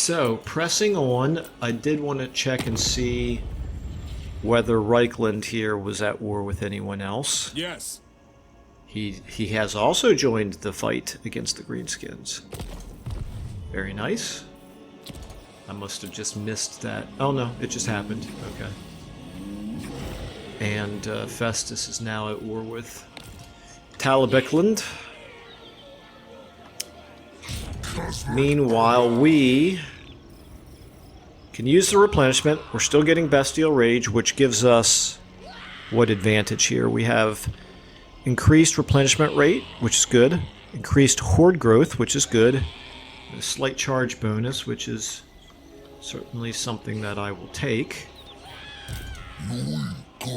So, pressing on, I did want to check and see whether Reichland here was at war with anyone else. Yes. He has also joined the fight against the Greenskins. Very nice. I must have just missed that. Oh no, it just happened. Okay. And Festus is now at war with Talabecland. Meanwhile, we can use the replenishment. We're still getting Bestial Rage, which gives us what advantage here? We have increased replenishment rate, which is good. Increased horde growth, which is good. A slight charge bonus, which is certainly something that I will take.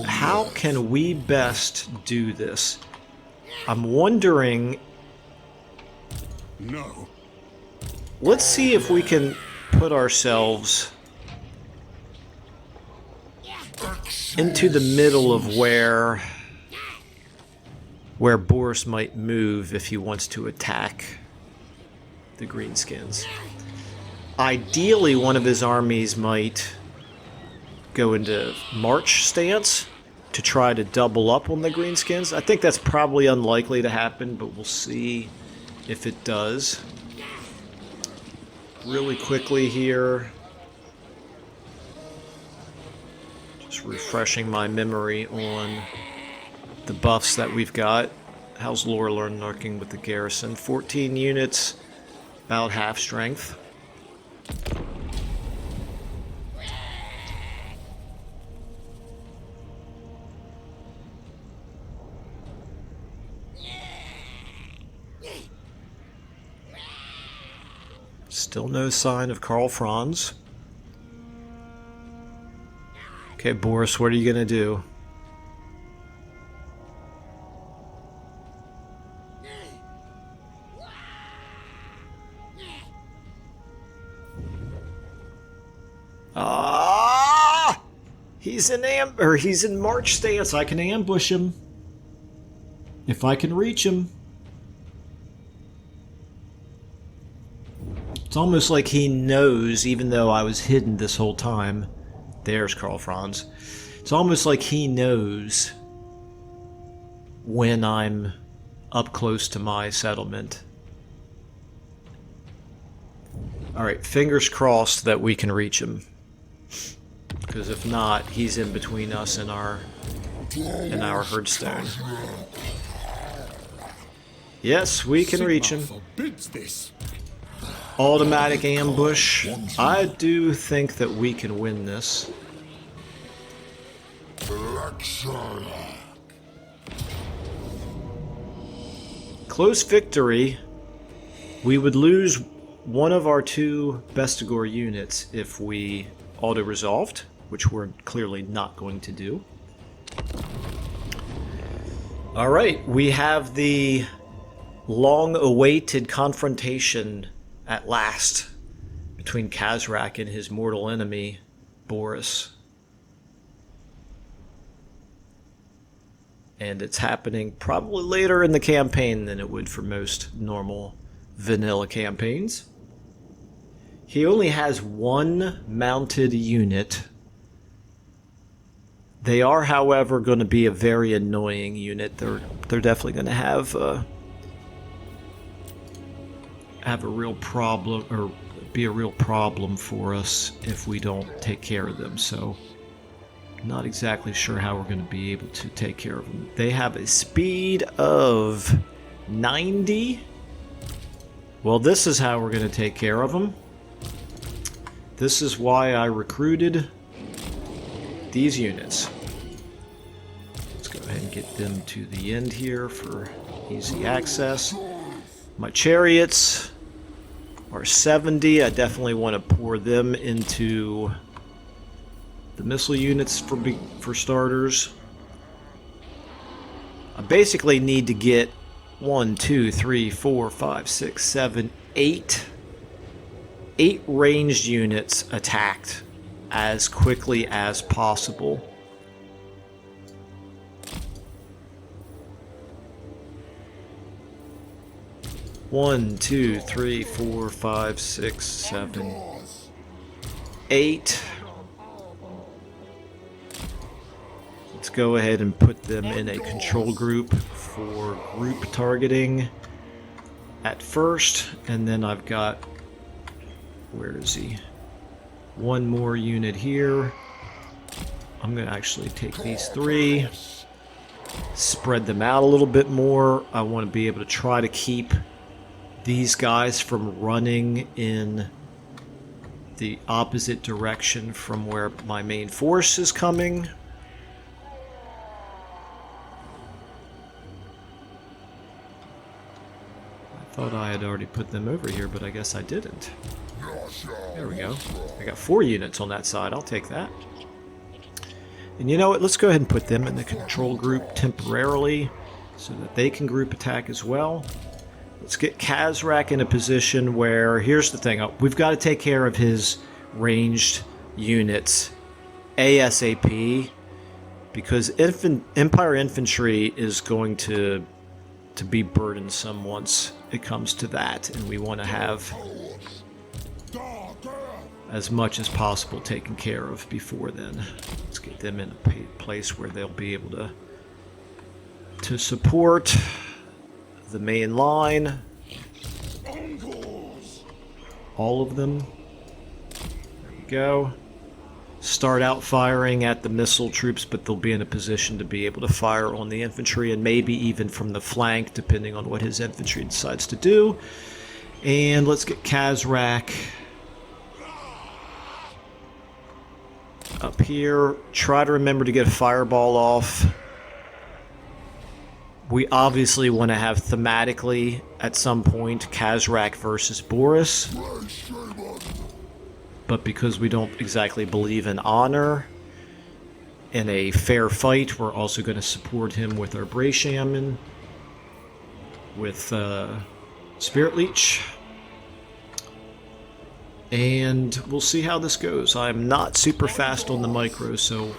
How can we best do this? I'm wondering... No. Let's see if we can put ourselves into the middle of where Boris might move if he wants to attack the Greenskins. Ideally, one of his armies might go into march stance to try to double up on the Greenskins. I think that's probably unlikely to happen, but we'll see if it does. Really quickly here, just refreshing my memory on the buffs that we've got. How's Lorelorn lurking with the garrison? 14 units, about half strength. Still no sign of Karl Franz. Okay, Boris, what are you gonna do? Ah! He's in march stance. I can ambush him if I can reach him. It's almost like he knows, even though I was hidden this whole time. There's Karl Franz. It's almost like he knows when I'm up close to my settlement. Alright, fingers crossed that we can reach him. Because if not, he's in between us and our herdstone. Yes, we can reach him. Automatic ambush. I do think that we can win this. Close victory. We would lose one of our two Bestigor units if we auto-resolved, which we're clearly not going to do. Alright, we have the long-awaited confrontation at last between Khazrak and his mortal enemy, Boris. And it's happening probably later in the campaign than it would for most normal vanilla campaigns. He only has one mounted unit. They are, however, going to be a very annoying unit. They're definitely going to have a real problem, or be a real problem for us if we don't take care of them. So, not exactly sure how we're going to be able to take care of them. They have a speed of 90. Well, this is how we're going to take care of them. This is why I recruited these units. Let's go ahead and get them to the end here for easy access. My chariots are 70. I definitely want to pour them into the missile units for starters. I basically need to get 1, 2, 3, 4, 5, 6, 7, 8 ranged units attacked as quickly as possible. One, two, three, four, five, six, seven, 8. Let's go ahead and put them in a control group for group targeting at first, and then I've got, where is he? One more unit here. I'm going to actually take these 3, spread them out a little bit more. I want to be able to try to keep these guys from running in the opposite direction from where my main force is coming. I thought I had already put them over here, but I guess I didn't. There we go. I got 4 units on that side. I'll take that. And you know what? Let's go ahead and put them in the control group temporarily so that they can group attack as well. Let's get Khazrak in a position where, here's the thing, we've got to take care of his ranged units ASAP, because Empire infantry is going to be burdensome once it comes to that, and we want to have as much as possible taken care of before then. Let's get them in a place where they'll be able to support the main line. All of them. There we go. Start out firing at the missile troops, but they'll be in a position to be able to fire on the infantry and maybe even from the flank, depending on what his infantry decides to do. And let's get Khazrak up here. Try to remember to get a fireball off. We obviously want to have thematically at some point Khazrak versus Boris, but because we don't exactly believe in honor in a fair fight, we're also going to support him with our Bray Shaman, with Spirit Leech. And we'll see how this goes. I'm not super fast on the micro, so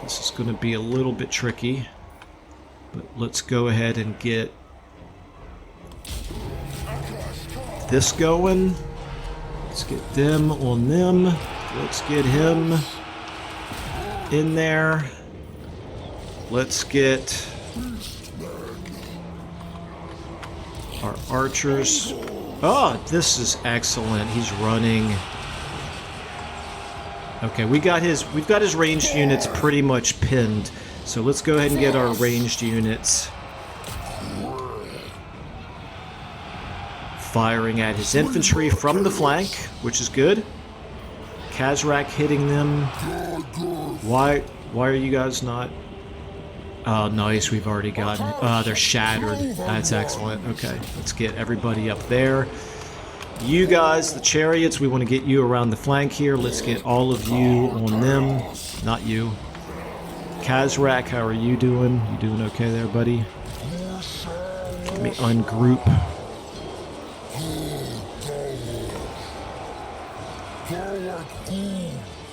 this is going to be a little bit tricky. But let's go ahead and get this going. Let's get them on them. Let's get him in there. Let's get our archers. Oh, this is excellent. He's running. Okay, we've got his ranged units pretty much pinned. So let's go ahead and get our ranged units firing at his infantry from the flank, which is good. Khazrak hitting them. Why are you guys not? Oh, nice. We've already gotten it. They're shattered. That's excellent. Okay, let's get everybody up there. You guys, the chariots, we want to get you around the flank here. Let's get all of you on them. Not you. Khazrak, how are you doing? You doing okay there, buddy? Let me ungroup.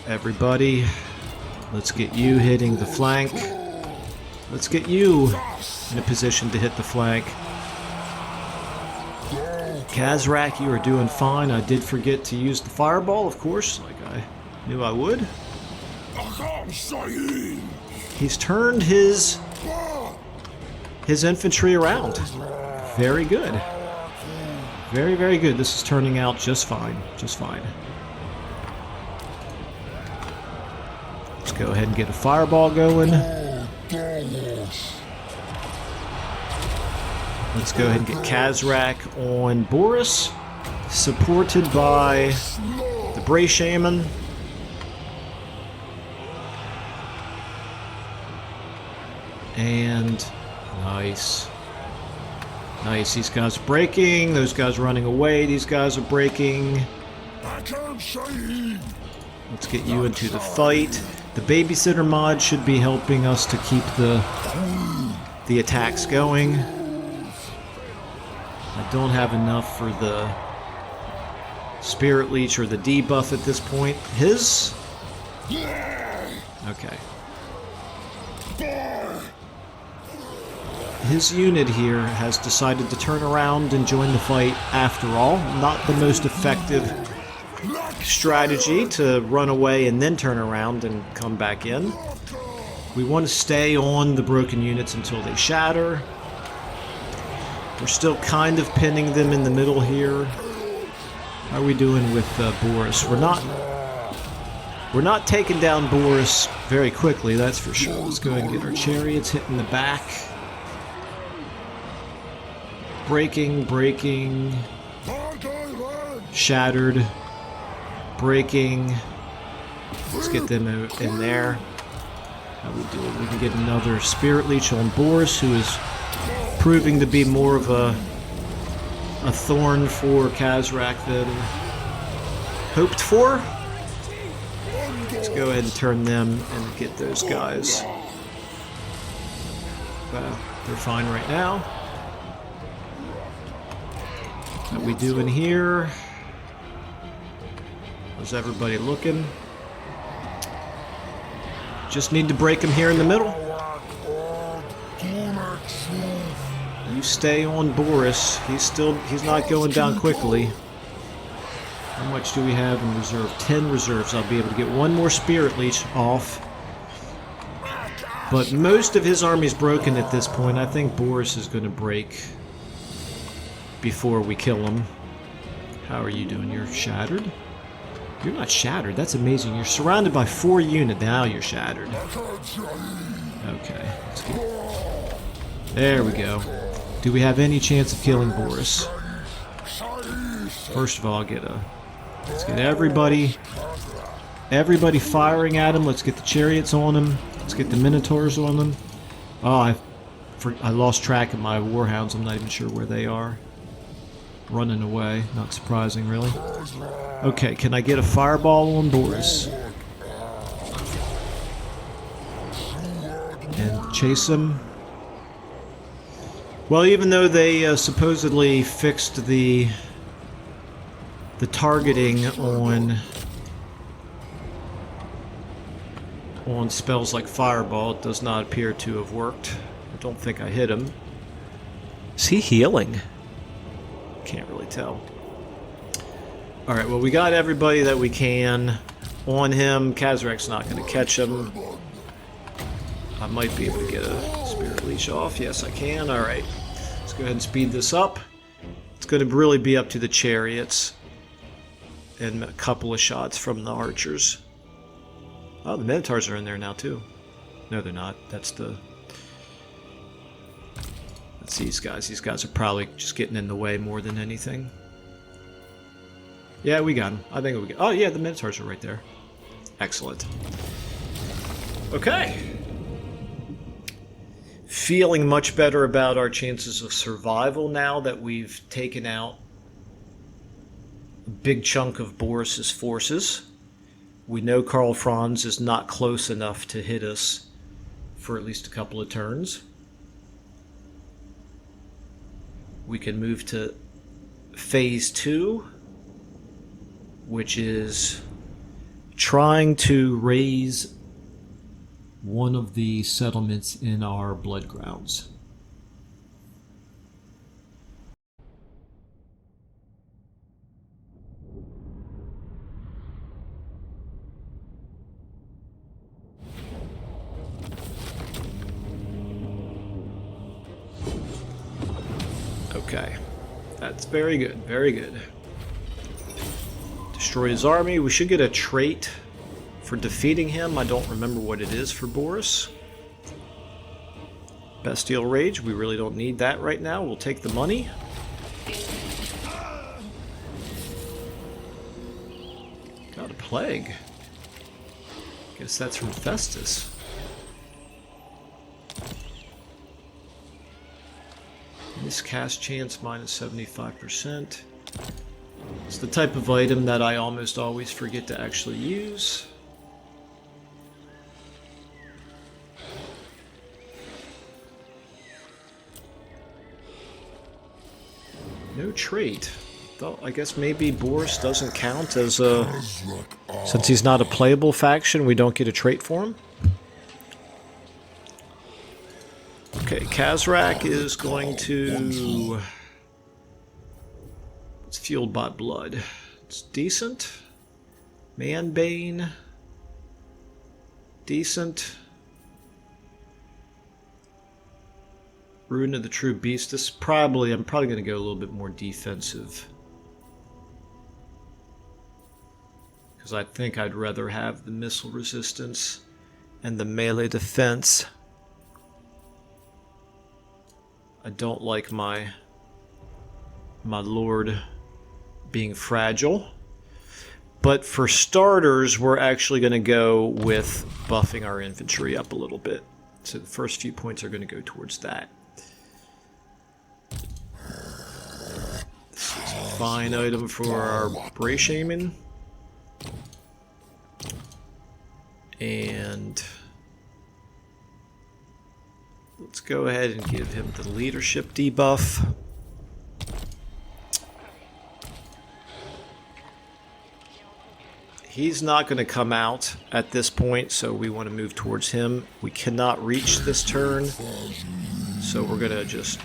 Everybody, let's get you hitting the flank. Let's get you in a position to hit the flank. Khazrak, you are doing fine. I did forget to use the fireball, of course, like I knew I would. He's turned his infantry around. Very good. Very, very good. This is turning out just fine. Just fine. Let's go ahead and get a fireball going. Let's go ahead and get Khazrak on Boris, supported by the Bray Shaman. And nice. Nice. These guys are breaking. Those guys are running away. These guys are breaking. Let's get you into the fight. The babysitter mod should be helping us to keep the attacks going. I don't have enough for the Spirit Leech or the debuff at this point. His? Okay. His unit here has decided to turn around and join the fight after all. Not the most effective strategy to run away and then turn around and come back in. We want to stay on the broken units until they shatter. We're still kind of pinning them in the middle here. How are we doing with Boris? We're not taking down Boris very quickly, that's for sure. Let's go ahead and get our chariots hitting the back. Breaking, breaking. Shattered. Breaking. Let's get them in there. How we do it? We can get another Spirit Leech on Boris, who is proving to be more of a thorn for Khazrak than hoped for. Let's go ahead and turn them and get those guys. They're fine right now. What we doing here? How's everybody looking? Just need to break him here in the middle. You stay on Boris. He's not going down quickly. How much do we have in reserve? 10 reserves. I'll be able to get one more Spirit Leech off. But most of his army's broken at this point. I think Boris is going to break before we kill him. How are you doing? You're shattered? You're not shattered. That's amazing. You're surrounded by 4 units. Now you're shattered. Okay. Let's get... There we go. Do we have any chance of killing Boris? First of all, let's get everybody firing at him. Let's get the chariots on him. Let's get the minotaurs on him. Oh, I lost track of my warhounds. I'm not even sure where they are. Running away. Not surprising, really. Okay, can I get a fireball on Boris? And chase him. Well, even though they supposedly fixed the targeting on spells like Fireball, it does not appear to have worked. I don't think I hit him. Is he healing? Can't really tell. Alright, well, we got everybody that we can on him. Khazrak's not going to catch him. I might be able to get a Spirit Leech off. Yes, I can. Alright. Let's go ahead and speed this up. It's going to really be up to the chariots and a couple of shots from the archers. Oh, the Minotaurs are in there now, too. No, they're not. That's these guys. These guys are probably just getting in the way more than anything. Yeah, we got them. I think we got... Oh, yeah, the Minotaurs are right there. Excellent. Okay. Feeling much better about our chances of survival now that we've taken out a big chunk of Boris's forces. We know Karl Franz is not close enough to hit us for at least a couple of turns. We can move to phase 2, which is trying to raise one of the settlements in our blood grounds. Okay, that's very good, very good. Destroy his army. We should get a trait for defeating him. I don't remember what it is for Boris. Bestial Rage, we really don't need that right now. We'll take the money. Got a plague. Guess that's from Festus. Miscast chance minus 75%. It's the type of item that I almost always forget to actually use. No trait. Though I guess maybe Boris doesn't count as a... Since he's not a playable faction, we don't get a trait for him. Okay, Khazrak is going to... It's fueled by blood. It's decent. Manbane. Decent. Ruin of the True Beast. I'm probably going to go a little bit more defensive. Because I think I'd rather have the missile resistance and the melee defense. I don't like my lord being fragile. But for starters, we're actually going to go with buffing our infantry up a little bit. So the first few points are going to go towards that. This is a fine item for our Bray Shaman. And let's go ahead and give him the leadership debuff. He's not going to come out at this point, so we want to move towards him. We cannot reach this turn, so we're going to just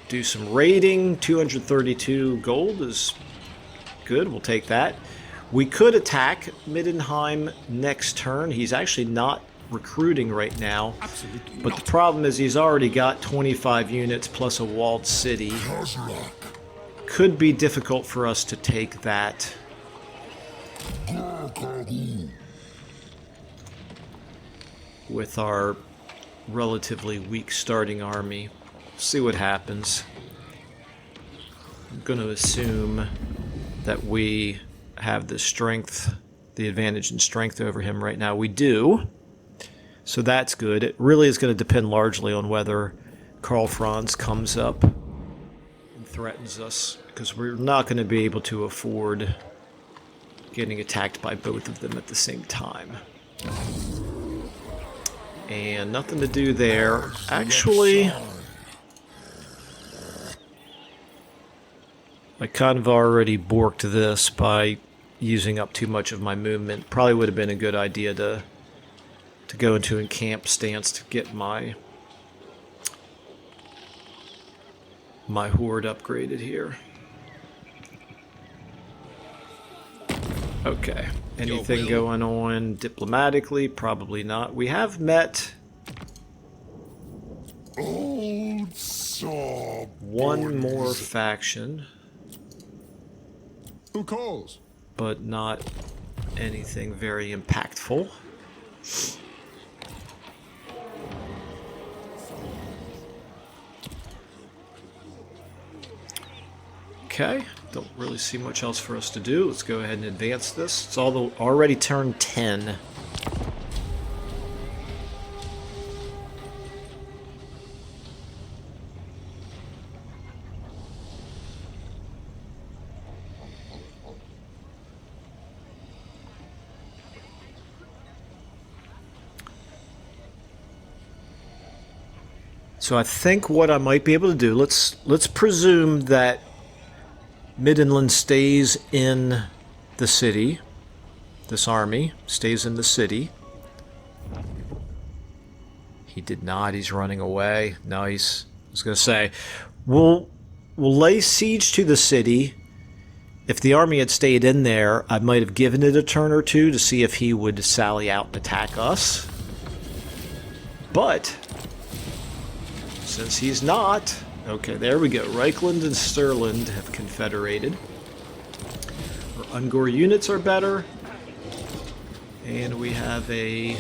do some raiding. 232 gold is good. We'll take that. We could attack Middenheim next turn. He's actually not recruiting right now, but the problem is he's already got 25 units plus a walled city. Khazrak. Could be difficult for us to take that. With our relatively weak starting army. See what happens. I'm going to assume that we have the strength, the advantage in strength over him right now. We do. So that's good. It really is going to depend largely on whether Karl Franz comes up and threatens us, because we're not going to be able to afford getting attacked by both of them at the same time. And nothing to do there. Actually, I kind of already borked this by using up too much of my movement. Probably would have been a good idea to go into a camp stance to get my horde upgraded here. Okay. Anything going on diplomatically? Probably not. We have met one more faction. Who calls? But not anything very impactful. Okay, don't really see much else for us to do. Let's go ahead and advance this. It's already turned 10. So I think what I might be able to do, let's presume that Middenland stays in the city. This army stays in the city. He did not. He's running away. Nice. I was going to say, we'll lay siege to the city. If the army had stayed in there, I might have given it a turn or two to see if he would sally out and attack us. But since he's not... Okay, there we go. Reichland and Sturland have confederated. Our Ungor units are better. And we have an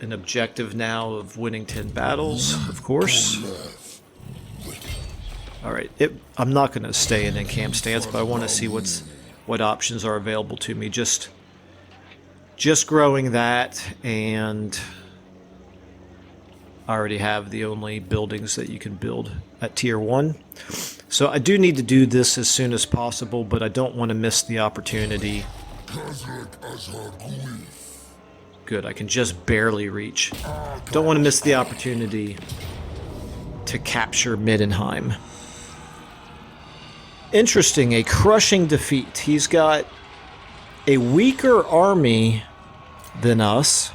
objective now of winning 10 battles, of course. Alright, I'm not going to stay in camp stance, but I want to see what options are available to me. Just growing that, and I already have the only buildings that you can build at tier 1. So I do need to do this as soon as possible, but I don't want to miss the opportunity. Good, I can just barely reach. Don't want to miss the opportunity to capture Middenheim. Interesting, a crushing defeat. He's got a weaker army than us.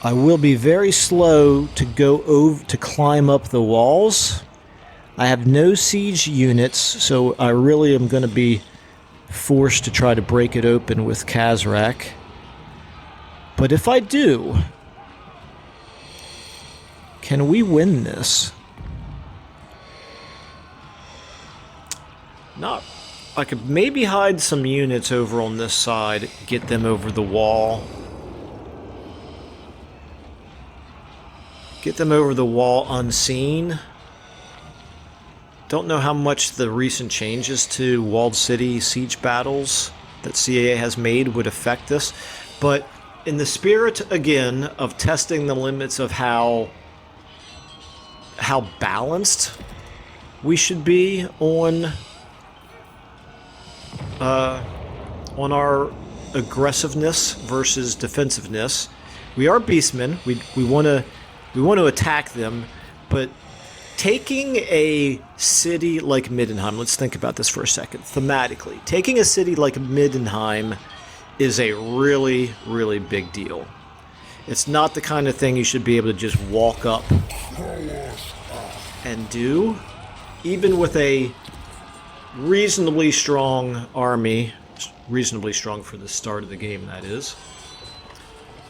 I will be very slow to go over to climb up the walls. I have no siege units, so I really am going to be forced to try to break it open with Khazrak. But if I do, can we win this? Not. I could maybe hide some units over on this side, get them over the wall. Get them over the wall unseen. Don't know how much the recent changes to walled city siege battles that CAA has made would affect this, but in the spirit, again, of testing the limits of how balanced we should be on our aggressiveness versus defensiveness. We are beastmen. We want to attack them, but taking a city like Middenheim, let's think about this for a second, thematically. Taking a city like Middenheim is a really, really big deal. It's not the kind of thing you should be able to just walk up and do. Even with a reasonably strong army, reasonably strong for the start of the game, that is.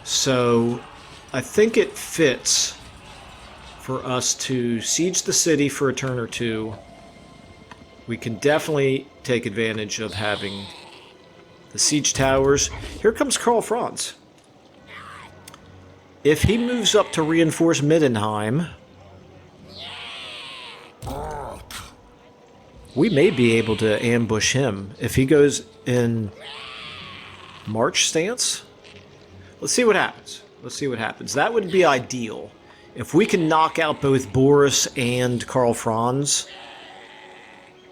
So I think it fits for us to siege the city for a turn or two. We can definitely take advantage of having the siege towers. Here comes Karl Franz. If he moves up to reinforce Middenheim, we may be able to ambush him. If he goes in march stance, let's see what happens. Let's see what happens. That would be ideal. If we can knock out both Boris and Karl Franz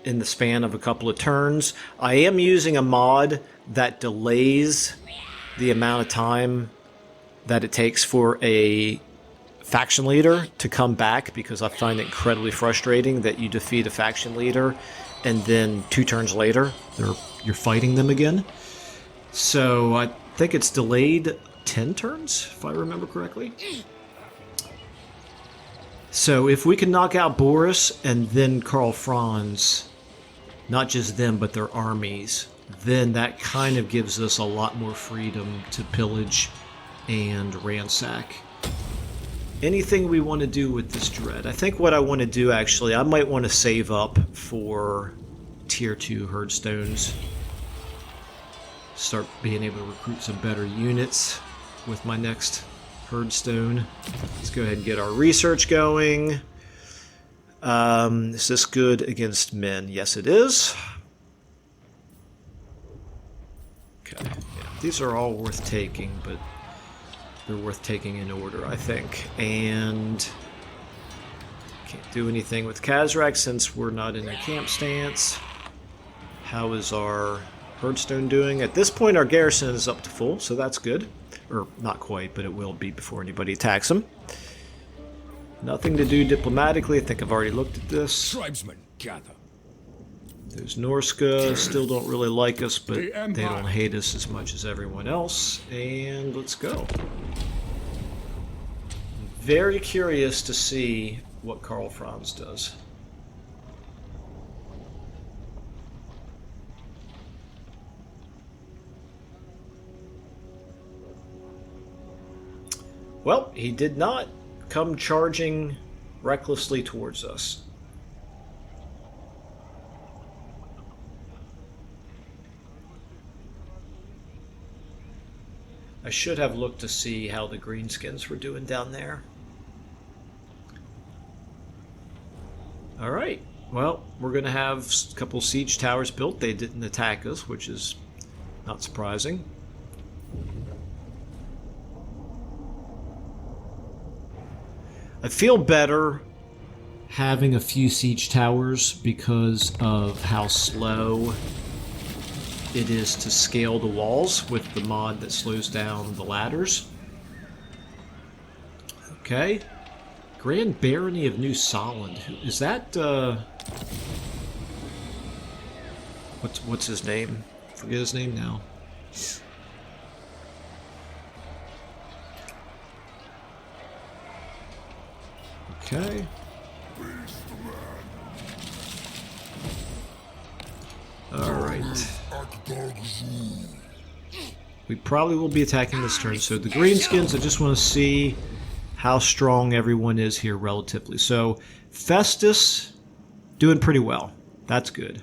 in the span of a couple of turns. I am using a mod that delays the amount of time that it takes for a faction leader to come back, because I find it incredibly frustrating that you defeat a faction leader and then 2 turns later you're fighting them again. So I think it's delayed 10 turns, if I remember correctly. So if we can knock out Boris and then Karl Franz, not just them but their armies, then that kind of gives us a lot more freedom to pillage and ransack anything we want to do with this dread. I think what I want to do, actually, I might want to save up for tier 2 herdstones. Start being able to recruit some better units with my next herdstone. Let's go ahead and get our research going. Is this good against men? Yes, it is. Okay. Yeah, these are all worth taking, but they're worth taking in order, I think. And can't do anything with Khazrak since we're not in a camp stance. How is our herdstone doing? At this point, our garrison is up to full, so that's good. Or not quite, but it will be before anybody attacks them. Nothing to do diplomatically. I think I've already looked at this. Tribesmen, gather. There's Norska. Still don't really like us, but they don't hate us as much as everyone else. And let's go. Very curious to see what Karl Franz does. Well, he did not come charging recklessly towards us. I should have looked to see how the greenskins were doing down there. Alright, well, we're going to have a couple siege towers built. They didn't attack us, which is not surprising. I feel better having a few siege towers because of how slow it is to scale the walls with the mod that slows down the ladders. Okay. Grand Barony of New Solent. Is that, what's his name? Forget his name now. Okay. Alright. We probably will be attacking this turn. So the greenskins, I just want to see how strong everyone is here relatively. So Festus doing pretty well. That's good.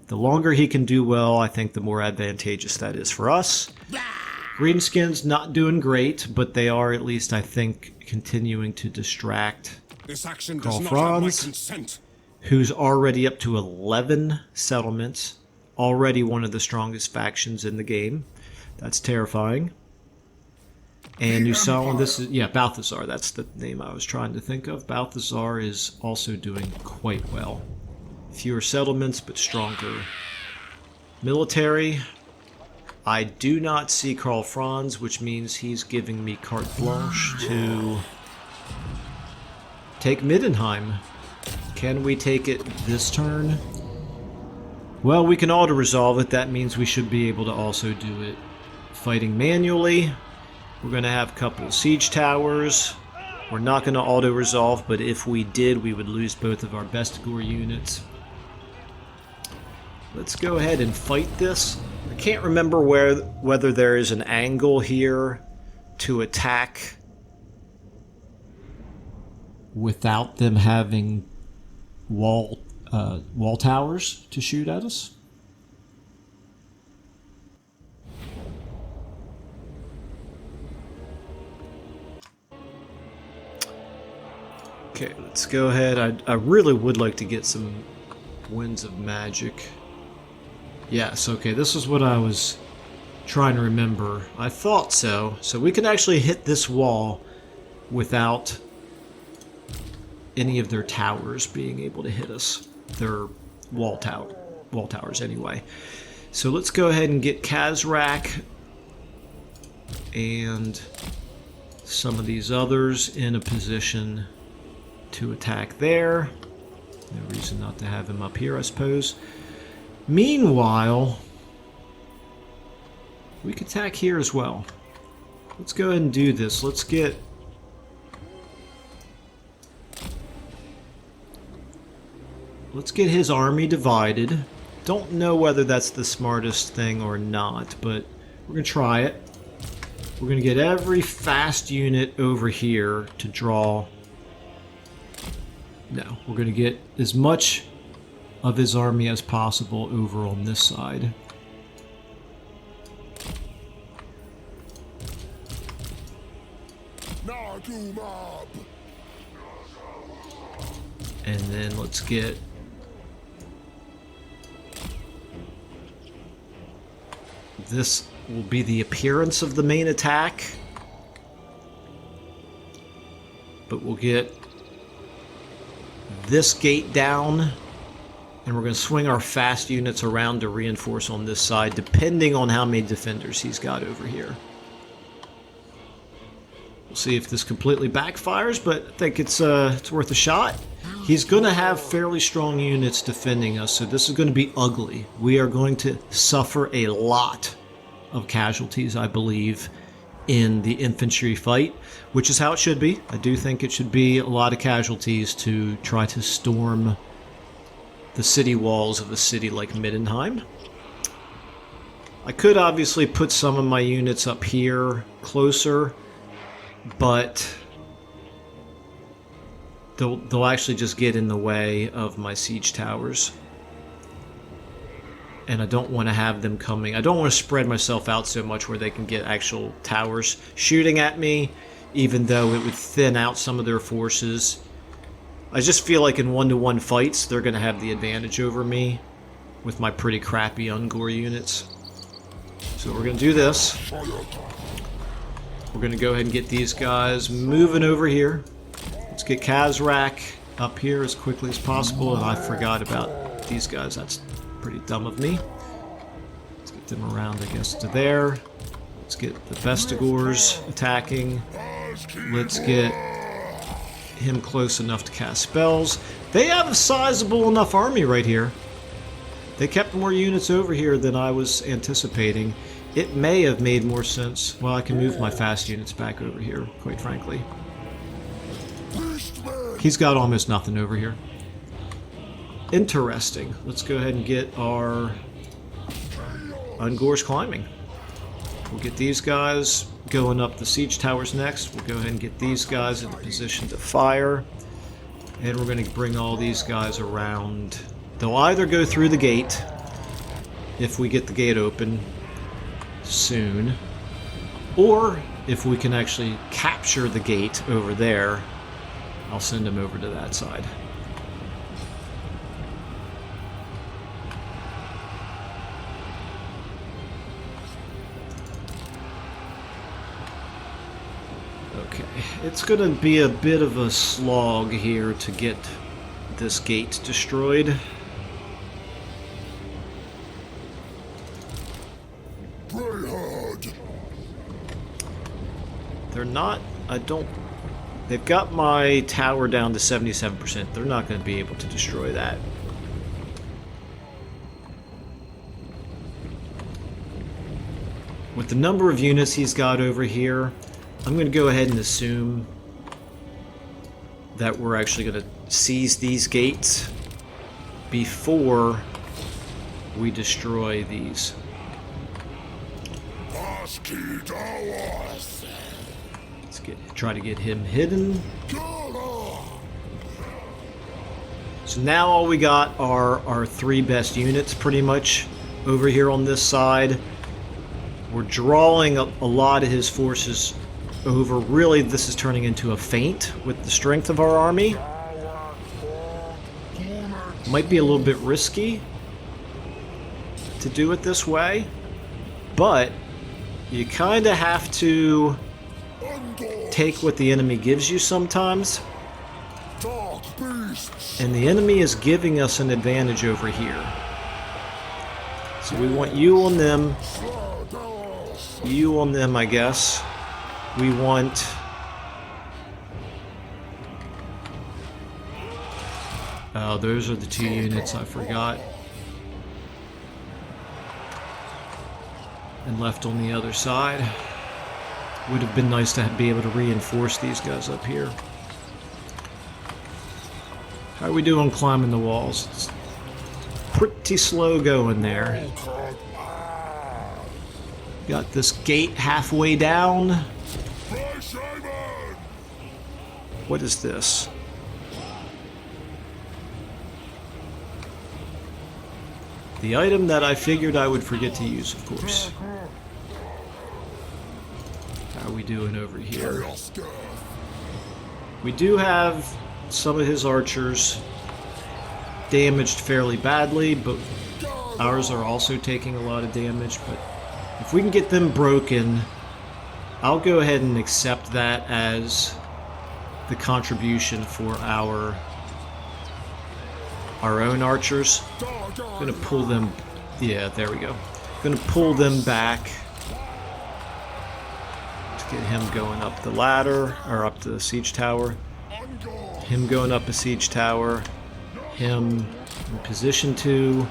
The longer he can do well, I think the more advantageous that is for us. Greenskins not doing great, but they are at least, I think, continuing to distract Karl Franz, who's already up to 11 settlements. Already one of the strongest factions in the game. That's terrifying. And you saw this is, yeah, Balthazar, that's the name I was trying to think of. Balthazar is also doing quite well. Fewer settlements, but stronger military. I do not see Karl Franz, which means he's giving me carte blanche to take Middenheim. Can we take it this turn? Well, we can auto-resolve it. That means we should be able to also do it fighting manually. We're going to have a couple of siege towers. We're not going to auto-resolve, but if we did, we would lose both of our Bestigor units. Let's go ahead and fight this. I can't remember whether there is an angle here to attack without them having wall towers to shoot at us. Okay, let's go ahead. I really would like to get some Winds of Magic. Yes, okay, this is what I was trying to remember. I thought so. So we can actually hit this wall without any of their towers being able to hit us. Their wall towers anyway. So let's go ahead and get Khazrak and some of these others in a position to attack there. No reason not to have him up here, I suppose. Meanwhile, we could attack here as well. Let's go ahead and do this. Let's get his army divided. Don't know whether that's the smartest thing or not, but we're going to try it. We're going to get every fast unit over here to draw. No, we're going to get as much of his army as possible over on this side. And then let's get this will be the appearance of the main attack, but we'll get this gate down, and we're going to swing our fast units around to reinforce on this side, depending on how many defenders he's got over here. We'll see if this completely backfires, but I think it's worth a shot. He's going to have fairly strong units defending us, so this is going to be ugly. We are going to suffer a lot of casualties, I believe, in the infantry fight, which is how it should be. I do think it should be a lot of casualties to try to storm the city walls of a city like Middenheim. I could obviously put some of my units up here closer, but they'll actually just get in the way of my siege towers. And I don't want to have them coming. I don't want to spread myself out so much where they can get actual towers shooting at me, even though it would thin out some of their forces. I just feel like in one-to-one fights, they're going to have the advantage over me with my pretty crappy Ungor units. So we're going to do this. We're going to go ahead and get these guys moving over here. Let's get Khazrak up here as quickly as possible, and I forgot about these guys. That's pretty dumb of me. Let's get them around, I guess, to there. Let's get the Bestigors attacking. Let's get him close enough to cast spells. They have a sizable enough army right here. They kept more units over here than I was anticipating. It may have made more sense. Well, I can move my fast units back over here, quite frankly. He's got almost nothing over here. Interesting. Let's go ahead and get our Ungor's climbing. We'll get these guys going up the siege towers next. We'll go ahead and get these guys into position to fire. And we're going to bring all these guys around. They'll either go through the gate, if we get the gate open soon, or if we can actually capture the gate over there, I'll send them over to that side. Okay, it's going to be a bit of a slog here to get this gate destroyed. They're not, they've got my tower down to 77%. They're not going to be able to destroy that. With the number of units he's got over here, I'm going to go ahead and assume that we're actually going to seize these gates before we destroy these. Try to get him hidden. So now all we got are our 3 best units pretty much over here on this side. We're drawing a lot of his forces over. Really, this is turning into a feint with the strength of our army. Might be a little bit risky to do it this way, but you kind of have to take what the enemy gives you sometimes. And the enemy is giving us an advantage over here. So we want you on them. You on them, I guess. We want... Oh, those are the 2 units I forgot. And left on the other side. Would have been nice to be able to reinforce these guys up here. How are we doing climbing the walls? It's pretty slow going there. Got this gate halfway down. What is this? The item that I figured I would forget to use, of course. How are we doing over here? We do have some of his archers damaged fairly badly, but ours are also taking a lot of damage. But if we can get them broken, I'll go ahead and accept that as the contribution for our own archers. I'm gonna pull them. Yeah, there we go. Gonna pull them back. Get him going up the ladder, or up the siege tower. Him going up a siege tower. Him in position 2.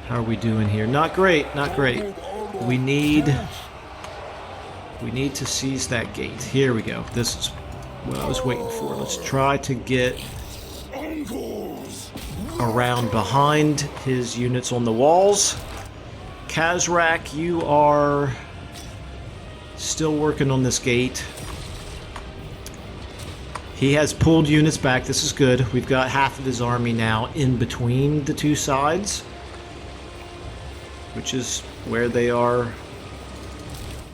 How are we doing here? Not great, not great. We need to seize that gate. Here we go. This is what I was waiting for. Let's try to get around behind his units on the walls. Khazrak, you are still working on this gate. He has pulled units back. This is good. We've got half of his army now in between the 2 sides, which is where they are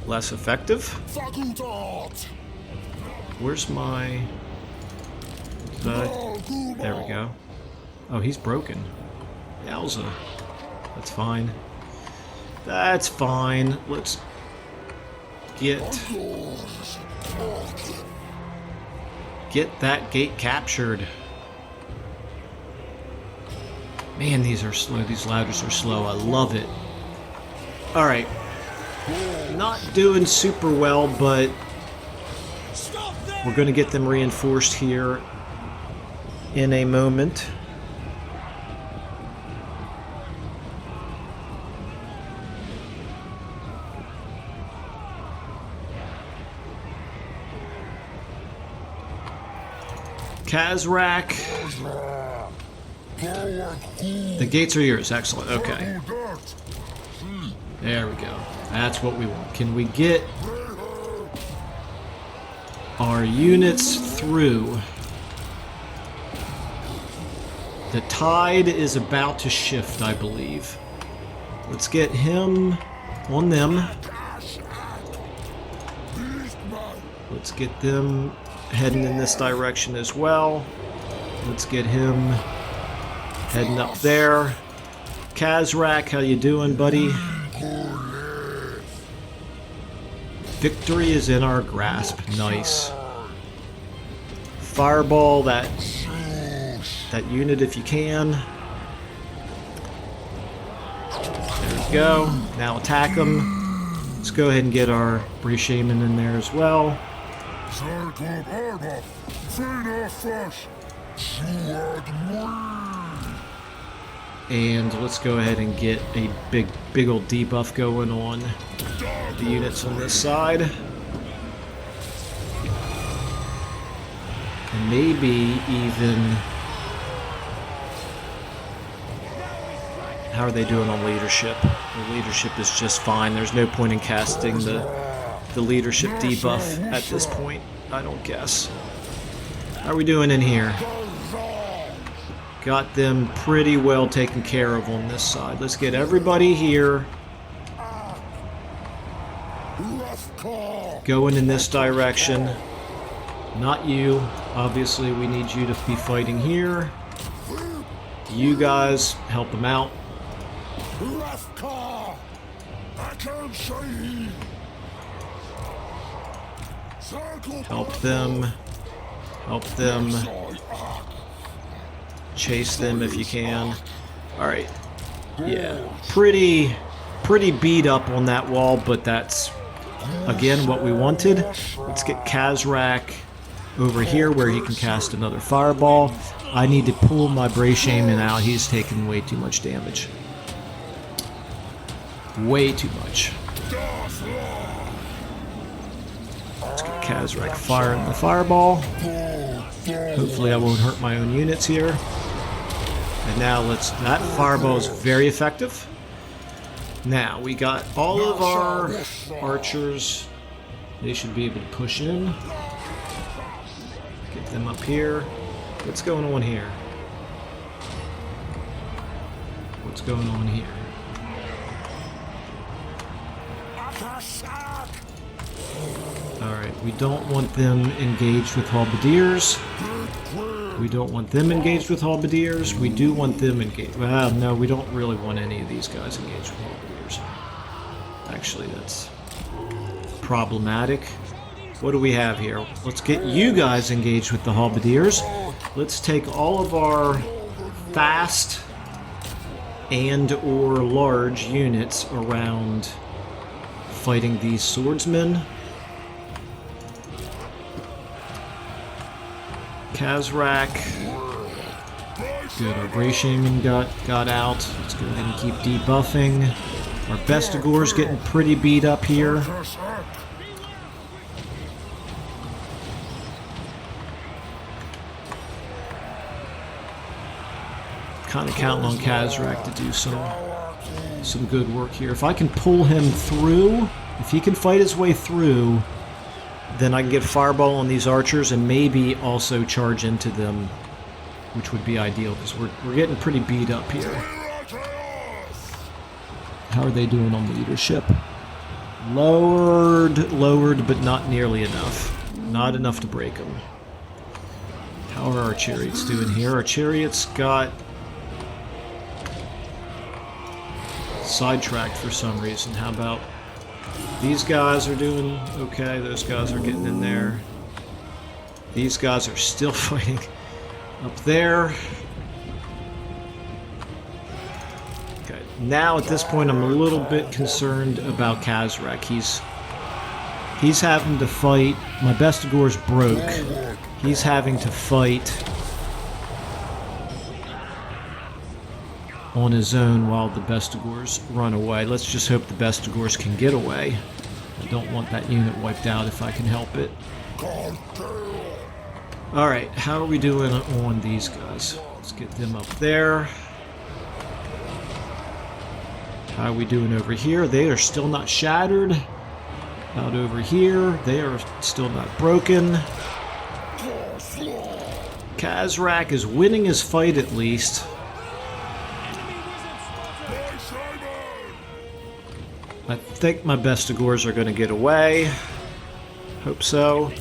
less effective. Where's my... there we go. Oh, he's broken. Yowza. That's fine. That's fine. Let's get that gate captured. Man, these are slow. These ladders are slow. I love it. Alright. Not doing super well, but we're going to get them reinforced here in a moment. Khazrak. The gates are yours. Excellent. Okay. There we go. That's what we want. Can we get our units through? The tide is about to shift, I believe. Let's get him on them. Let's get them heading in this direction as well. Let's get him heading up there. Khazrak, how you doing, buddy? Victory is in our grasp. Nice. Fireball that unit if you can. There we go. Now attack them. Let's go ahead and get our Bree Shaman in there as well. And let's go ahead and get a big old debuff going on the units on this side. And maybe even... How are they doing on leadership? The leadership is just fine. There's no point in casting the leadership debuff at this point, I don't guess. How are we doing in here? Got them pretty well taken care of on this side. Let's get everybody here going in this direction. Not you. Obviously, we need you to be fighting here. You guys, help them out. Help them. Help them. Chase them if you can. Alright. Yeah. Pretty beat up on that wall, but that's, again, what we wanted. Let's get Khazrak over here where he can cast another fireball. I need to pull my Bree Shaman out. He's taking way too much damage. Way too much. Let's get Khazrak firing the fireball. Hopefully I won't hurt my own units here. And now that fireball is very effective. Now we got all of our archers. They should be able to push in. Get them up here. What's going on here? What's going on here? Alright, we don't want them engaged with halberdiers. We don't want them engaged with halberdiers. We do want them engaged. Well, no, we don't really want any of these guys engaged with halberdiers. Actually, that's problematic. What do we have here? Let's get you guys engaged with the halberdiers. Let's take all of our fast and or large units around fighting these swordsmen. Khazrak. Good, our Bree Shaman got out. Let's go ahead and keep debuffing. Our Bestigor's getting pretty beat up here. Kind of counting on Khazrak to do some good work here. If I can pull him through, if he can fight his way through, then I can get fireball on these archers and maybe also charge into them, which would be ideal because we're getting pretty beat up here. How are they doing on leadership? Lowered, but not nearly enough. Not enough to break them. How are our chariots doing here? Our chariots got sidetracked for some reason. How about these guys are doing okay? Those guys are getting in there. These guys are still fighting up there. Okay, now at this point I'm a little bit concerned about Khazrak. He's having to fight. My Bestigor's broke. He's having to fight on his own while the Bestigors run away. Let's just hope the Bestigors can get away. I don't want that unit wiped out if I can help it. Alright, how are we doing on these guys? Let's get them up there. How are we doing over here? They are still not shattered. Out over here, they are still not broken. Khazrak is winning his fight at least. I think my Bestigors are going to get away. Hope so.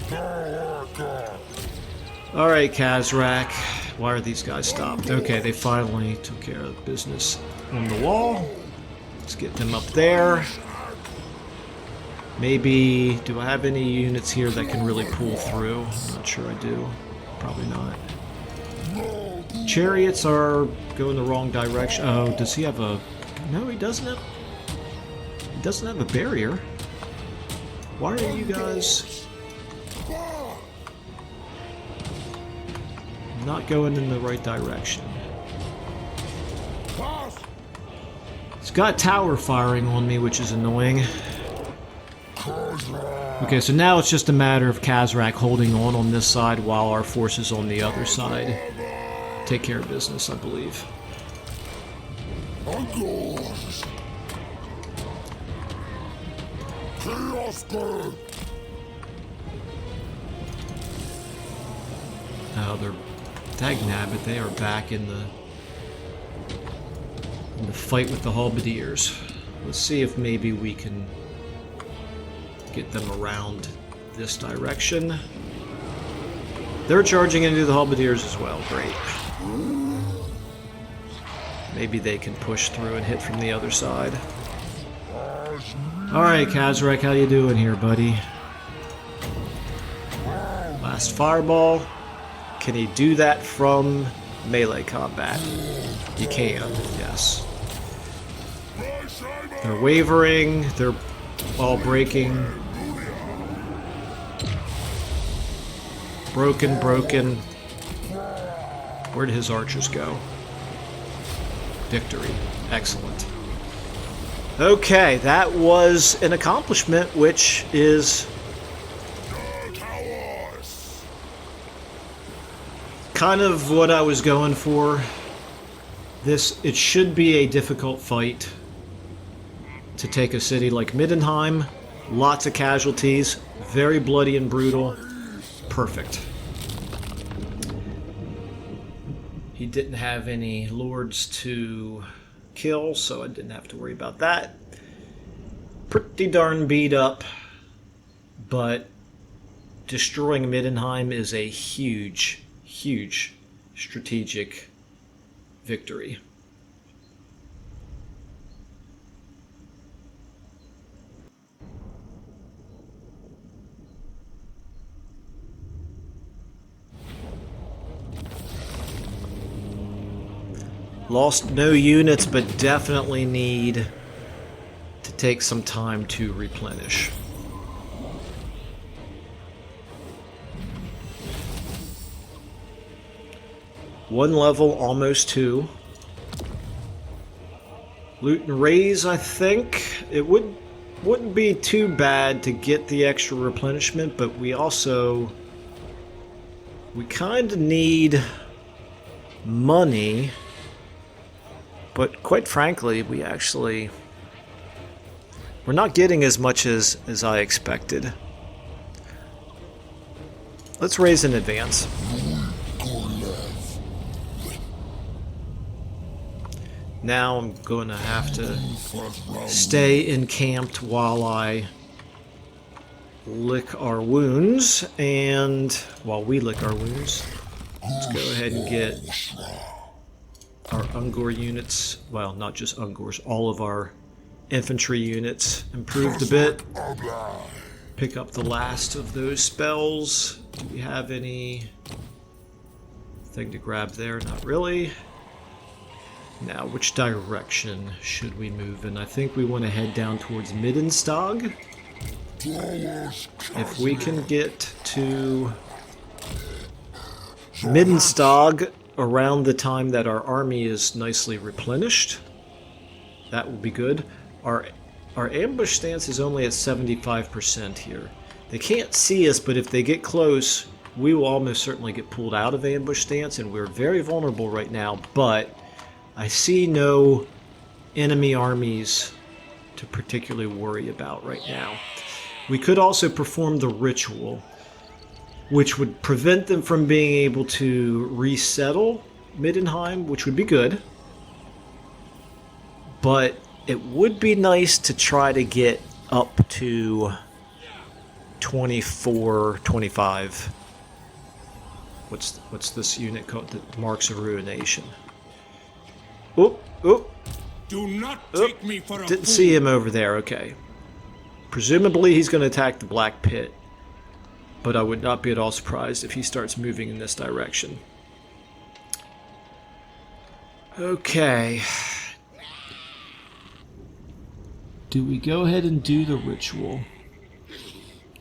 Alright, Khazrak. Why are these guys stopped? Okay, they finally took care of the business on the wall. Let's get them up there. Maybe... do I have any units here that can really pull through? I'm not sure I do. Probably not. Chariots are going the wrong direction. Oh, does he have a... no, he doesn't have... he doesn't have a barrier. Why are you guys... not going in the right direction? It's got tower firing on me, which is annoying. Okay, so now it's just a matter of Khazrak holding on this side while our forces on the other side take care of business, I believe. Oh, they're... dagnabbit, they are back in the fight with the halberdiers. Let's see if maybe we can get them around this direction. They're charging into the halberdiers as well. Great. Maybe they can push through and hit from the other side. Alright, Khazrak, how you doing here, buddy? Last fireball. Can he do that from melee combat? You can, yes. They're wavering, they're all breaking. Broken, broken. Where did his archers go? Victory. Excellent. Okay, that was an accomplishment, which is kind of what I was going for. It should be a difficult fight to take a city like Middenheim. Lots of casualties, very bloody and brutal. Perfect. He didn't have any lords to kill, so I didn't have to worry about that. Pretty darn beat up, but destroying Middenheim is a huge, huge strategic victory. Lost no units, but definitely need to take some time to replenish. One level, almost two. Loot and raise, I think. It wouldn't be too bad to get the extra replenishment, but we kind of need money. But quite frankly, we're not getting as much as I expected. Let's raise in advance. Now I'm going to have to stay encamped while I lick our wounds, and while we lick our wounds, let's go ahead and get our Ungor units, well, not just Ungors, all of our infantry units improved a bit. Pick up the last of those spells. Do we have any thing to grab there? Not really. Now, which direction should we move in? I think we want to head down towards Middenstag. If we can get to Middenstag around the time that our army is nicely replenished, that will be good. Our ambush stance is only at 75% here. They can't see us, but if they get close, we will almost certainly get pulled out of ambush stance, and we're very vulnerable right now, but I see no enemy armies to particularly worry about right now. We could also perform the ritual, which would prevent them from being able to resettle Middenheim, which would be good. But it would be nice to try to get up to 24, 25. What's this unit called? The Marks of Ruination. Oop, oop. Do not take me for a Didn't fool. see him over there, okay. Presumably he's going to attack the Black Pit. But I would not be at all surprised if he starts moving in this direction. Okay. Do we go ahead and do the ritual?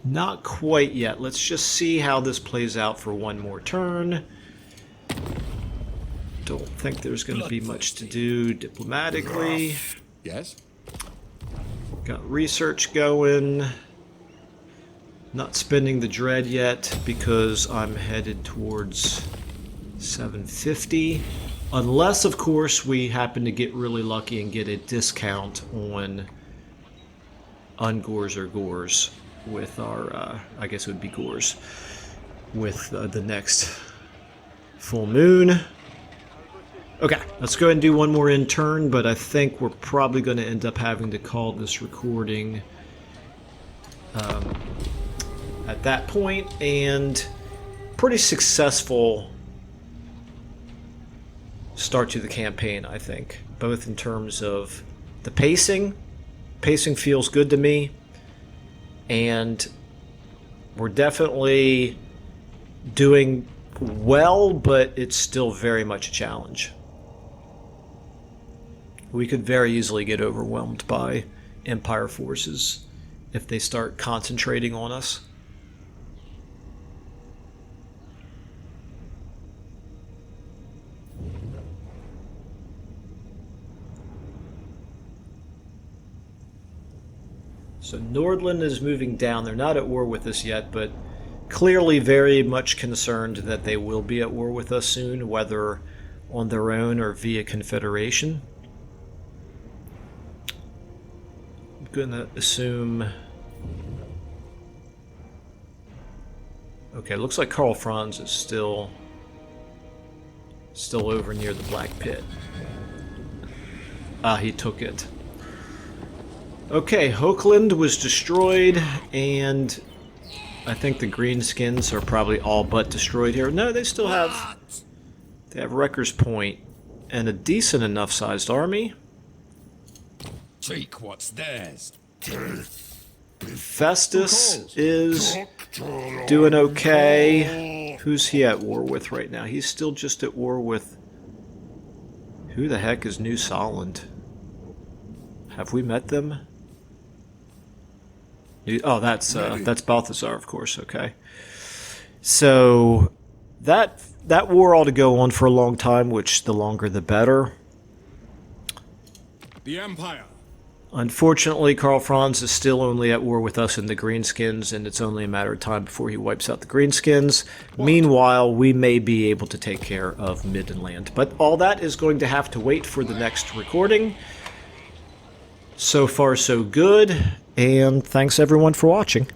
Not quite yet. Let's just see how this plays out for one more turn. Don't think there's going to be much to do diplomatically. Yes? Got research going. Not spending the dread yet because I'm headed towards 750. Unless, of course, we happen to get really lucky and get a discount on Ungors or Gores with our, I guess it would be Gores, with the next full moon. Okay, let's go ahead and do one more in turn, but I think we're probably going to end up having to call this recording at that point, and pretty successful start to the campaign, I think, both in terms of the pacing. Pacing feels good to me, and we're definitely doing well, but it's still very much a challenge. We could very easily get overwhelmed by Empire forces if they start concentrating on us. So Nordland is moving down. They're not at war with us yet, but clearly very much concerned that they will be at war with us soon, whether on their own or via Confederation. I'm gonna assume... Okay, looks like Karl Franz is still over near the Black Pit. Ah, he took it. Okay, Hochland was destroyed, and I think the Greenskins are probably all but destroyed here. No, they still have... They have Wrecker's Point and a decent enough sized army. Take what's theirs. Festus is doing okay. Who's he at war with right now? He's still just at war with... Who the heck is New Solland? Have we met them? Oh, that's Balthasar, of course. Okay, so that war ought to go on for a long time, which the longer the better. The Empire. Unfortunately, Karl Franz is still only at war with us and the Greenskins, and it's only a matter of time before he wipes out the Greenskins. Meanwhile, we may be able to take care of Middenland, but all that is going to have to wait for the next recording. So far, so good. And thanks everyone for watching.